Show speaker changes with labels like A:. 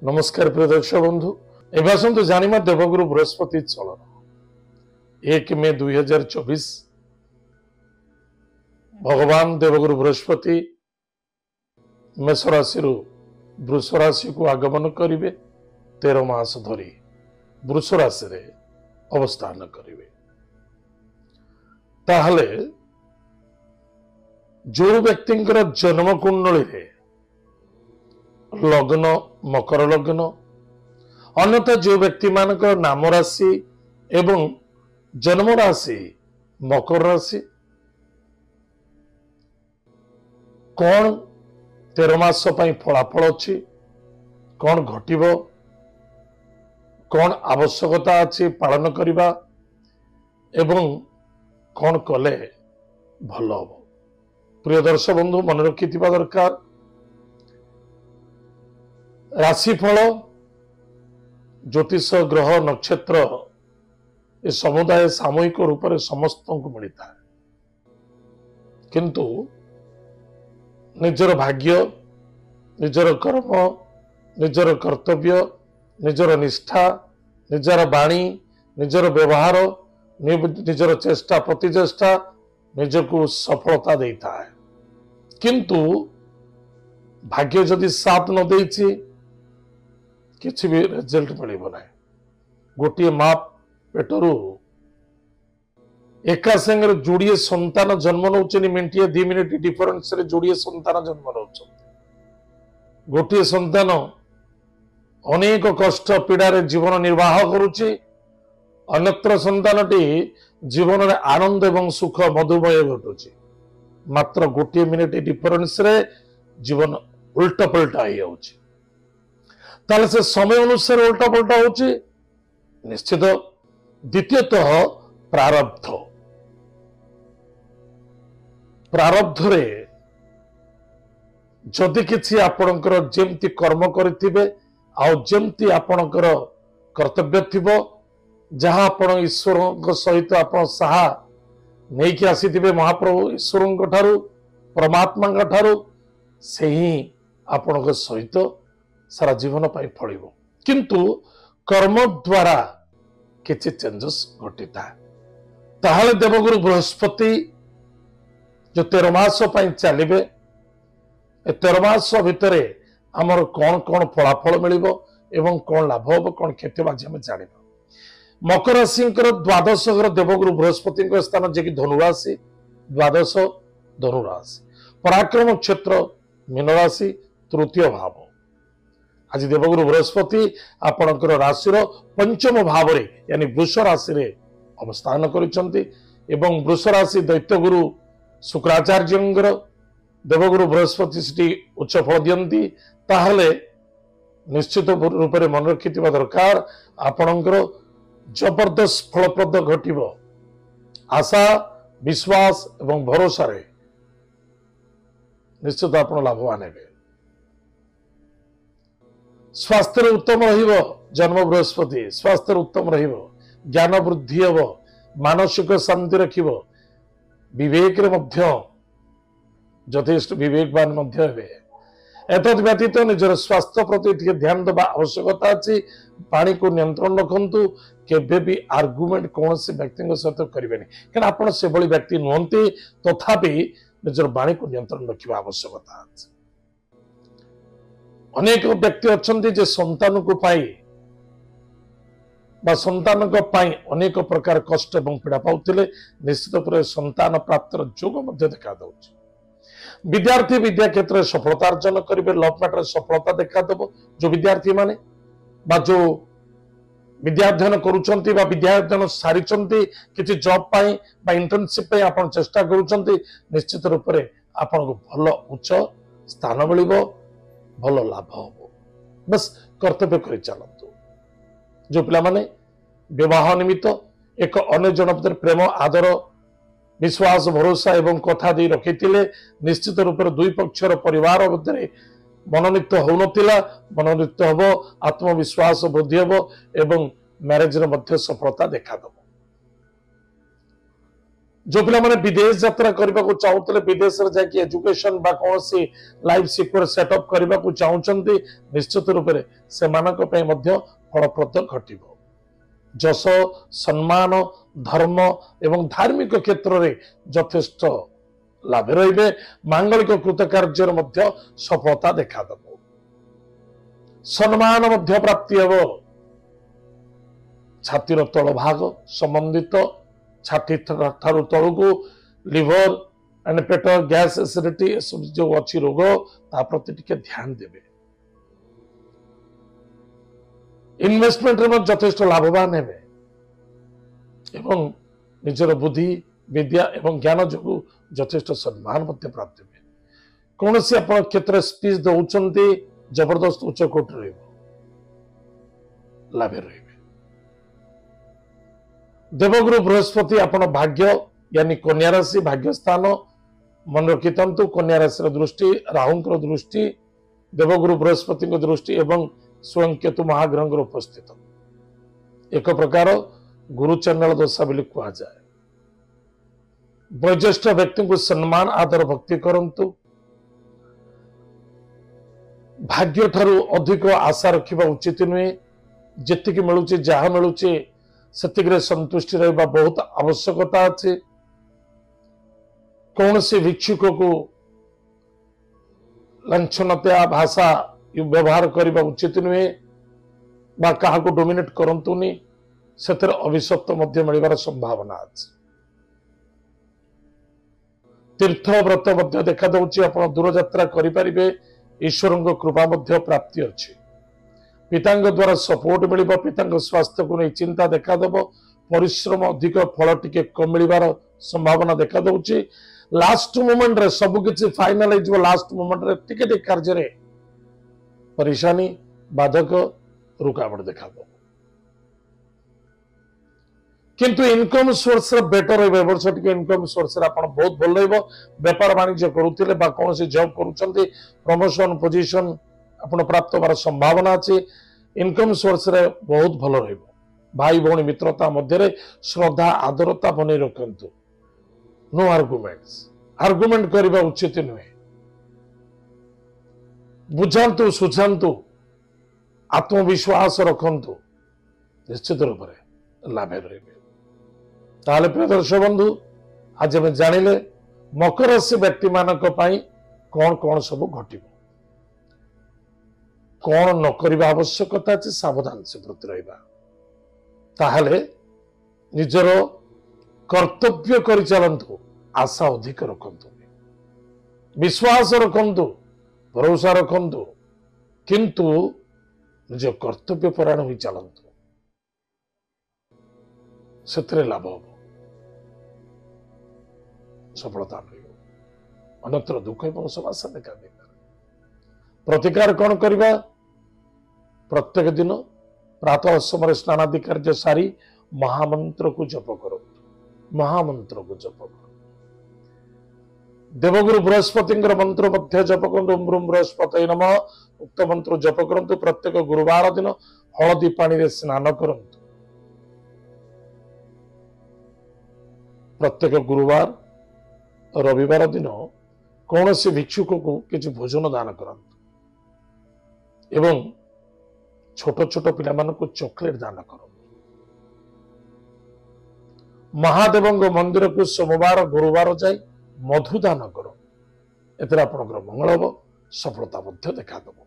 A: नमस्कार प्रिय दर्शक बंधु एवं आसतु जानिमा देवगुरु बृहस्पति चलन 1 मे 2024 भगवान देवगुरु बृहस्पति मेष राशि वृष राशि को आगमन करेंगे 13 मास धरी वृष राशि रे अवस्थान करेंगे। ताहले जो व्यक्ति जन्म कुंडली रे लग्न मकर लग्न अन्यथा जो व्यक्ति मान नाम राशि एवं जन्म राशि मकर राशि कौन 13 मास फलाफल अच्छी कौन घटिब कौन आवश्यकता अच्छी पालन करने एवं कौन कले भल हम। प्रिय दर्शक बंधु मन रखि दरकार राशिफल ज्योतिष ग्रह नक्षत्र ये समुदाय सामूहिक रूप से समस्त को मिलता है, किंतु निजर भाग्य निजर कर्म निजर कर्तव्य निजर निष्ठा निजर बाणी निजर व्यवहार निजर चेष्टा प्रतिचेष्टा निजको सफलता देता है। किंतु भाग्य जदि साथ न देछि किसी भी रिजल्ट मिलिबो ना। गोटे माँ पेटरू एका संगे जोड़िए संतान जन्म नौचनी मिनिटे 2 मिनिट डिफरेंस रे जोड़िए संतान जन्म नौचन। गोटे संतान अनेक कष्ट पीड़ा रे जीवन निर्वाह करुछि, अन्यत्र संतानटी जीवन रे आनंद एवं सुख मधुमय घटुछि। मात्र गोटे मिनिट डिफरेंस रे जीवन उल्टा पलटा हो जाउछि। ताले से समय अनुसार उल्टा पलटा होछि निश्चित। द्वितीयतः प्रारब्ध प्रारब्ध रे जदि किछि आपणकर जेमती कर्म करिथिबे आ जेमती आपणकर कर्तव्य थिबो जहां आपण ईश्वर सहित आपण साहा नहीं कि आसीथिबे महाप्रभु ईश्वर ठारू परमात्मा ठारू से ही आपण सहित सारा जीवन पाई फलिबो। किंतु कर्म द्वारा किछि चेंजेस घटिता ताहले देवगुरु बृहस्पति जो 13 मास पाई चलिबे 13 मास भितरे हमर कौन कौन फलाफल मिलिबो एवं कौन लाभ हो कौन क्षति बाजी हम जानिबो। मकर राशि द्वादश घर देवगुरु बृहस्पति स्थान जे कि धनु राशि द्वादश धनु राशि पराक्रम क्षेत्र मीन राशि तृतीय भाव। आज देवगुरु बृहस्पति आपणकर राशि पंचम भाव रे यानी वृष राशि रे अवस्थान करिसंती एवं वृष राशि दैत्य गुरु शुक्राचार्य देवगुरु बृहस्पति सिटी उच्च फल दियंती। ताहले निश्चित रूप से मन रखि दरकार आपणकर जबरदस्त फलप्रद घटिब। आशा विश्वास एवं भरोसा रे निश्चित आप लाभवान हे। स्वास्थ्य उत्तम रहिबो जन्म बृहस्पति स्वास्थ्य उत्तम रहिबो ज्ञान वृद्धि हम मानसिक शांति रखिबो विवेक रे मध्य यथेष्ट विवेकवान मध्य हेबे। एतद व्यतीत निजर स्वास्थ्य प्रति टिके ध्यान देबा आवश्यकता अछि। पानी को नियंत्रण रखंतु केबे भी आर्गुमेंट कौन से व्यक्ति सहित करेंगे क्या आप से भली व्यक्ति नुहति तथापि निजर बाणी को नियंत्रण रखा आवश्यकता अछि। अनेक व्यक्ति अच्छा जे संतान को पाई बा संतान को पाई अनेक प्रकार कष्ट एवं पीड़ा पाउथिले निश्चित रूप संतान प्राप्तर जोग मध्य देखा दउछि। विद्यार्थी विद्या क्षेत्र में सफलता अर्जन करेंगे लव मैटर सफलता देखा देव। जो विद्यार्थी माने बा जो विद्याध्ययन करुचंती बा विद्याध्ययन सारिचंती किछि जॉब पाई बा इंटर्नशिप पे आपण चेष्टा करुचंती निश्चित रूप से आपण को भल उच्च स्थान मिलिबो भल लाभ हो। बस कर्तव्य कर चलतु। जो पिला माने विवाह निमित्त एक अन्य जन भीतर प्रेम आदर विश्वास भरोसा एवं कथा दे रखिथिले निश्चित रूप से दुई पक्षर परिवार मध्य मनोनीत होनथिला मनोनीत हबो आत्मविश्वास वृद्धि हबो एवं मैरेज रे मध्य सफलता देखा दबो। जो पिला माने विदेश यात्रा करबा को चाहूतले विदेश रे जाके एजुकेशन बा कोनसी लाइफ सिक्योर सेटअप करबा को चाहउचंती निश्चित रूप रे से मानक पे मध्य फलप्रद घटिबो जस सम्मान धर्म एवं धार्मिक क्षेत्र रे यथेष्ट लाभ रहिबे मांगलिक कृतकार्य मध्य सफलता देखा दबो सम्मान मध्य प्राप्ति हेबो छातीर तल भाग संबंधित छाती ठारू तलू लिवर एंड पेट गैस एसिडिटी जो अच्छी रोग ता प्रति टिके ध्यान देबे इन्वेस्टमेंट रे यथेष्ट लाभवान हेबे एवं निजर बुद्धि विद्या एवं ज्ञान जो यथेष्ट सम्मान मध्य प्राप्त हेबे कौन सी अपन क्षेत्र स्पीच दउचंती जबरदस्त उच्च कोट रहइबो लाभ रहिबे देवगुरु बृहस्पति अपन भाग्य यानी कन्या राशि भाग्य स्थान मन रखितंतु कन्या राशि दृष्टि राहुंकर दृष्टि देवगुरु बृहस्पति दृष्टि एवं स्वयं केतु महाग्रह उपस्थित एक प्रकार गुरु चंडल दशा बोली कह जाए वयोज्येष्ठ व्यक्ति को सम्मान आदर भक्ति करंतु भाग्य ठारू अधिक आशा रखिबा उचित नुहे जेतिक मिलुची जहा मिलुची सेतिक संतुष्टि रहा बहुत आवश्यकता अच्छे कौन से भिक्षुक को लाछनता भाषा व्यवहार करने उचित नुहे बा कहा को डोमिनेट करंतुनी सेतिर अभिशप्त मध्य मिलबार संभावना अच्छे तीर्थ व्रत मध्य देखा दउची आपण दूर यात्रा करि परिबे ईश्वरंग कृपा मध्य प्राप्ति अच्छी पितांग द्वारा सपोर्ट मिल पिता स्वास्थ्य को नहीं चिंता देखा देव परिश्रम अधिक फल टिके कम मिलबार संभावना देखा दउची लास्ट मोमेंट रे सब किछि फाइनलाइज लास्ट मोमेंट रे टिके कार्य रे परेशानी बाधक रुकावट देखा दो किंतु इनकम सोर्स रे बेटर है वर्ष टिके इनकम सोर्स रे आपण बहुत भल रहइबो व्यापार वाणिज्य करूथिले बा कोन से जॉब करूचंती प्रमोशन पोजीशन आपण प्राप्त होबार संभावना अछि इनकम सोर्स रे बहुत भल रहइबो भाई भौणी मित्रता मध्य रे श्रद्धा आदरता बनै रखंतु नो आर्गुमेंट करबा उचित नुहे बुझांतु सुझांतु आत्मविश्वास रखंतु निश्चित रूप से लाभ रहिबे ताले प्रिय दर्शक बंधु आज हम जानिले मकर राशि व्यक्ति मानक पई कौन कौन सब घटिबो कौन न करबा आवश्यकता अछि सावधान से प्रति रहिबा ताहले निजर कर्तव्य करि चलंतु आशा अधिक रखंतु विश्वास रखंतु भरोसा रखंतु किंतु निज कर्तव्य परायण होई चलंतु सेतरे लाभ हो सफलता मिलिବ अन्यत्र दुख एवं समस्या देखा देगा प्रतिकार कौन करबा प्रत्येक दिन प्रातः समय स्नान आदि कार्य सारी महामंत्र को जप करो महामंत्र को जप करो देवगुरु बृहस्पति मंत्र मध्य जप करूँ ओम ब्रूम बृहस्पति नमः उक्त मंत्र जप करंतु प्रत्येक गुरुवार दिन हलदी पानी रे स्नान करंतु प्रत्येक गुरुवार रविवार दिन कौन से भिक्षुक को किसी भोजन दान करंतु एवं छोट छोट पिला को चॉकलेट दान करो महादेव मंदिर को सोमवार गुरुवार जाए मधु दान करो एतिर आपनकर मंगल हम सफलता देखा दब।